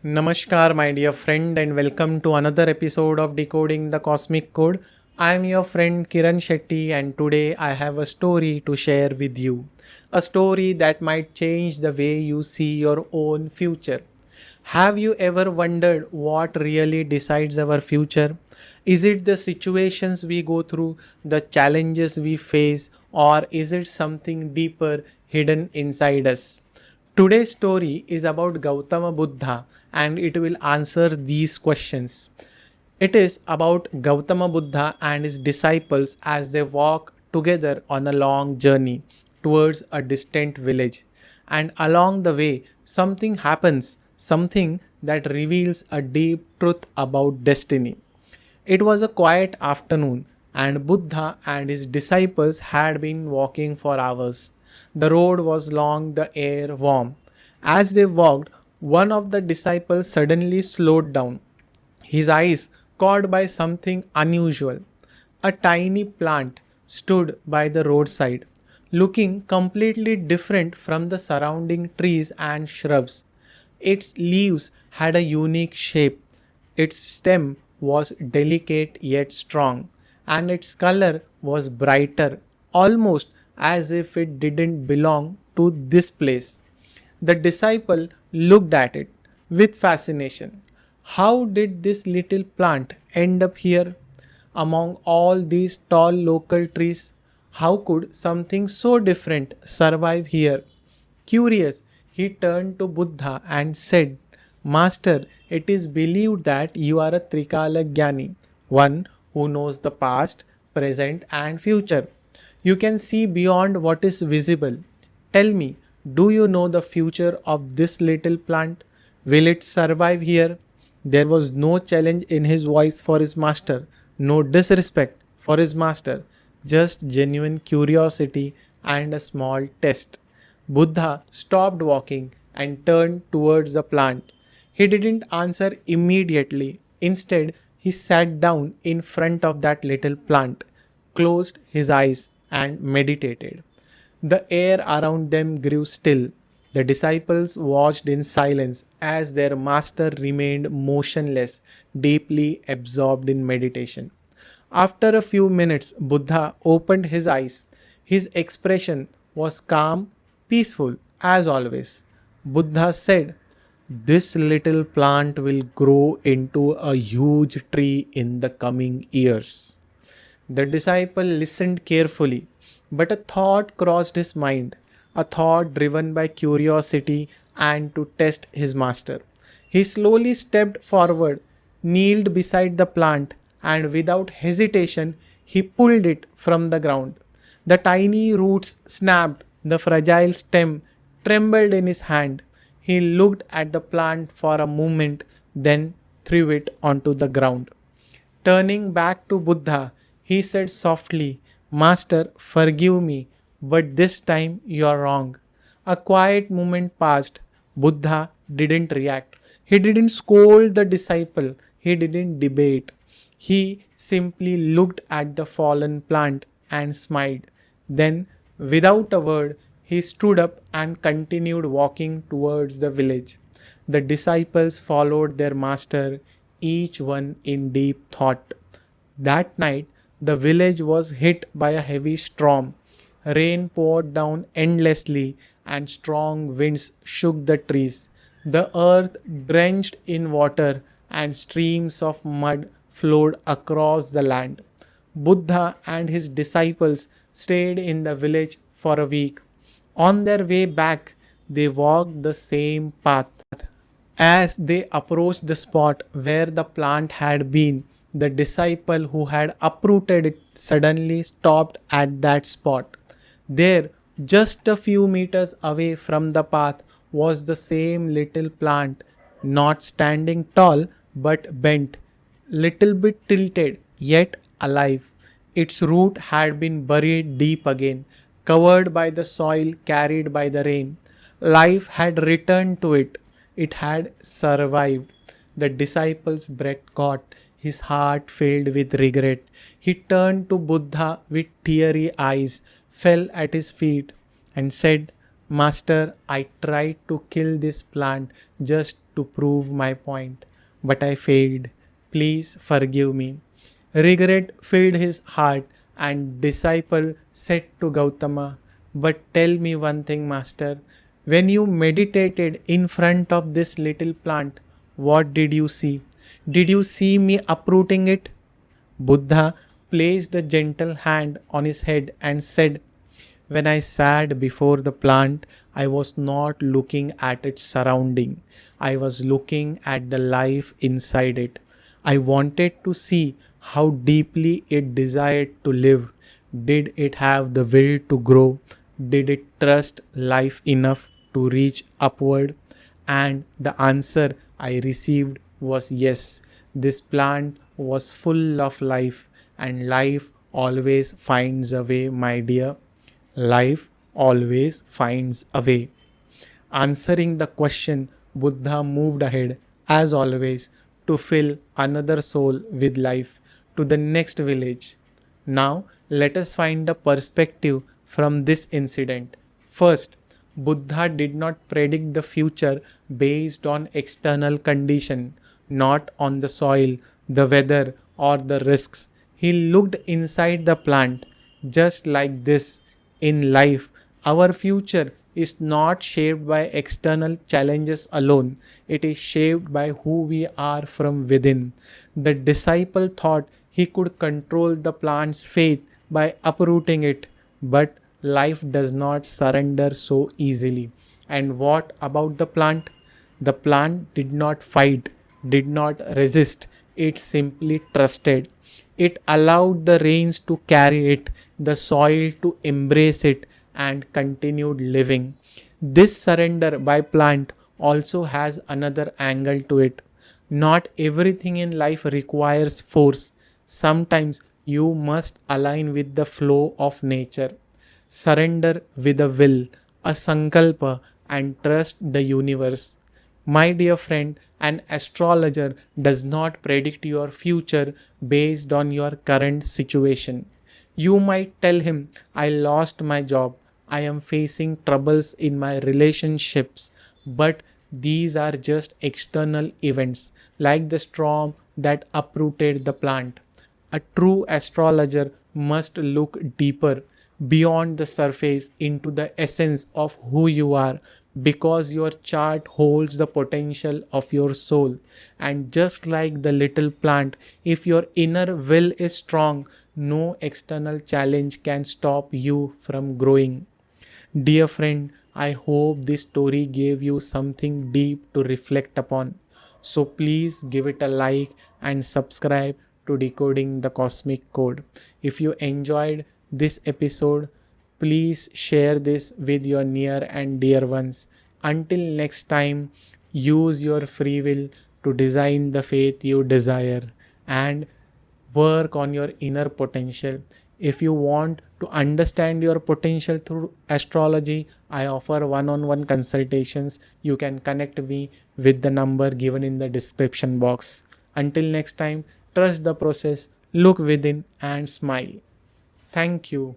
Namaskar, my dear friend, and welcome to another episode of Decoding the Cosmic Code. I am your friend Kiran Shetty, and today I have a story to share with you. A story that might change the way you see your own future. Have you ever wondered what really decides our future? Is it the situations we go through, the challenges we face, or is it something deeper hidden inside us? Today's story is about Gautama Buddha and it will answer these questions. It is about Gautama Buddha and his disciples as they walk together on a long journey towards a distant village. And along the way, something happens, something that reveals a deep truth about destiny. It was a quiet afternoon, and Buddha and his disciples had been walking for hours. The road was long, the air warm. As they walked, one of the disciples suddenly slowed down, his eyes caught by something unusual. A tiny plant stood by the roadside, looking completely different from the surrounding trees and shrubs. Its leaves had a unique shape, its stem was delicate yet strong, and its color was brighter, almost as if it didn't belong to this place. The disciple looked at it with fascination. How did this little plant end up here among all these tall local trees? How could something so different survive here? Curious, he turned to Buddha and said, Master, it is believed that you are a Trikala Jnani, one who knows the past, present, and future. You can see beyond what is visible. Tell me, do you know the future of this little plant? Will it survive here? There was no challenge in his voice for his master, no disrespect for his master, just genuine curiosity and a small test. Buddha stopped walking and turned towards the plant. He didn't answer immediately. Instead, he sat down in front of that little plant, closed his eyes, and meditated. The air around them grew still. The disciples watched in silence as their master remained motionless, deeply absorbed in meditation. After a few minutes, Buddha opened his eyes. His expression was calm, peaceful, as always. Buddha said, This little plant will grow into a huge tree in the coming years. The disciple listened carefully, but a thought crossed his mind, a thought driven by curiosity and to test his master. He slowly stepped forward, kneeled beside the plant, and without hesitation, he pulled it from the ground. The tiny roots snapped, the fragile stem trembled in his hand. He looked at the plant for a moment, then threw it onto the ground. Turning back to Buddha, he said softly, Master, forgive me, but this time you are wrong. A quiet moment passed. Buddha didn't react. He didn't scold the disciple. He didn't debate. He simply looked at the fallen plant and smiled. Then, without a word, he stood up and continued walking towards the village. The disciples followed their master, each one in deep thought. That night, the village was hit by a heavy storm. Rain poured down endlessly, and strong winds shook the trees. The earth drenched in water, and streams of mud flowed across the land. Buddha and his disciples stayed in the village for a week. On their way back, they walked the same path. As they approached the spot where the plant had been, the disciple who had uprooted it suddenly stopped at that spot. There, just a few meters away from the path, was the same little plant, not standing tall but bent, little bit tilted, yet alive. Its root had been buried deep again, covered by the soil carried by the rain. Life had returned to it. It had survived. The disciple's breath caught. His heart filled with regret. He turned to Buddha with teary eyes, fell at his feet, and said, Master, I tried to kill this plant just to prove my point, but I failed. Please forgive me. Regret filled his heart, and disciple said to Gautama, "But tell me one thing, master. When you meditated in front of this little plant, what did you see? Did you see me uprooting it?" Buddha placed a gentle hand on his head and said, "When I sat before the plant, I was not looking at its surrounding. I was looking at the life inside it. I wanted to see how deeply it desired to live. Did it have the will to grow? Did it trust life enough to reach upward?" And the answer I received was yes. This plant was full of life, and life always finds a way, my dear. Life always finds a way. Answering the question, Buddha moved ahead, as always, to fill another soul with life to the next village. Now, let us find a perspective from this incident. First, Buddha did not predict the future based on external condition, not on the soil, the weather, or the risks. He looked inside the plant. Just like this, in life, our future is not shaped by external challenges alone. It is shaped by who we are from within. The disciple thought he could control the plant's fate by uprooting it, but life does not surrender so easily. And what about the plant? The plant did not fight, did not resist, it simply trusted. It allowed the rains to carry it, the soil to embrace it, and continued living. This surrender by plant also has another angle to it. Not everything in life requires force. Sometimes you must align with the flow of nature. Surrender with a will, a sankalpa, and trust the universe. My dear friend, an astrologer does not predict your future based on your current situation. You might tell him, "I lost my job, I am facing troubles in my relationships," but these are just external events, like the storm that uprooted the plant. A true astrologer must look deeper, beyond the surface, into the essence of who you are, because your chart holds the potential of your soul. And just like the little plant, if your inner will is strong, no external challenge can stop you from growing. Dear friend, I hope this story gave you something deep to reflect upon. So please give it a like and subscribe to Decoding the Cosmic Code. If you enjoyed this episode, please share this with your near and dear ones. Until next time, use your free will to design the faith you desire and work on your inner potential. If you want to understand your potential through astrology, I offer one-on-one consultations. You can connect me with the number given in the description box. Until next time, trust the process, look within, and smile. Thank you.